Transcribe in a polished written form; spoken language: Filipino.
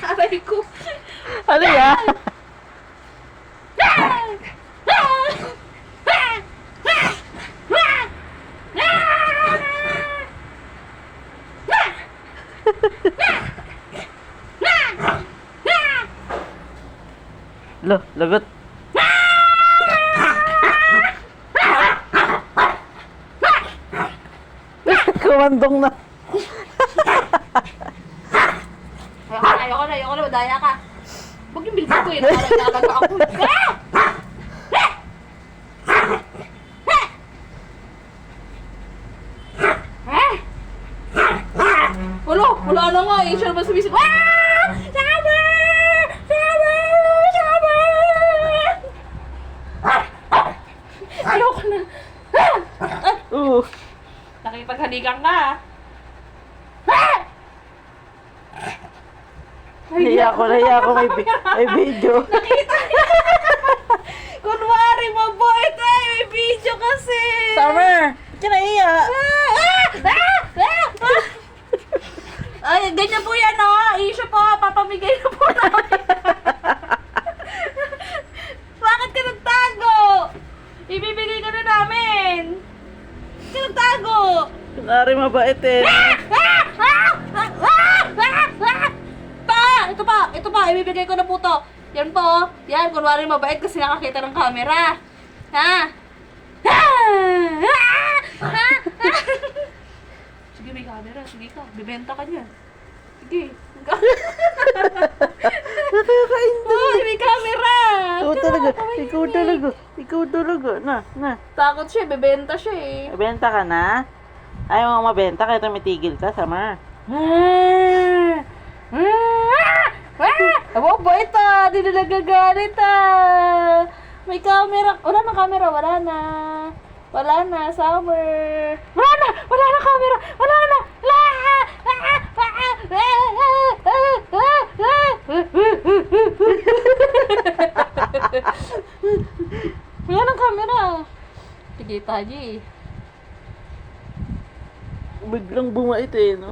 Aray ko. Ano yan? Lo, lagot. Kumandong na. Ayoko na, madaya ka. Huwag yung bilisan ko yun, parang nalaga ako. Wala na nga eh, siya naman sumisip. Sabi! Ayoko na. Nakipaghalikan ka. Naiya ko, may video. Nakita niya. Kunwari, mabait ay, may video kasi. Summer! Ba't ka naiya? Ay, ganyan po yan, oh. Issue po, papamigay na po namin. Bakit ka nagtago? Ibibigay ka na namin. Bakit ka nagtago? Kunwari mabait eh. Ito pa, ibibigay ko na po to. Yan po, oh. Yan, kunwari mabait kasi nakakita ng camera. Ha? Sige, may camera. Sige ka, bibenta ka niyan. Sige. Nakakainda. Oh, may camera. Ikaw talaga. Na. Takot siya, bibenta siya eh. Mabenta ka na? Ayaw mo mabenta, kaya tumitigil ka, Summer. Abo, bait ah. Di na nagagalit ah. May camera. Wala na camera. Wala na, Summer. Wala na camera. Wala na. Wala na camera. Sige, taji. Biglang bumait eh, no?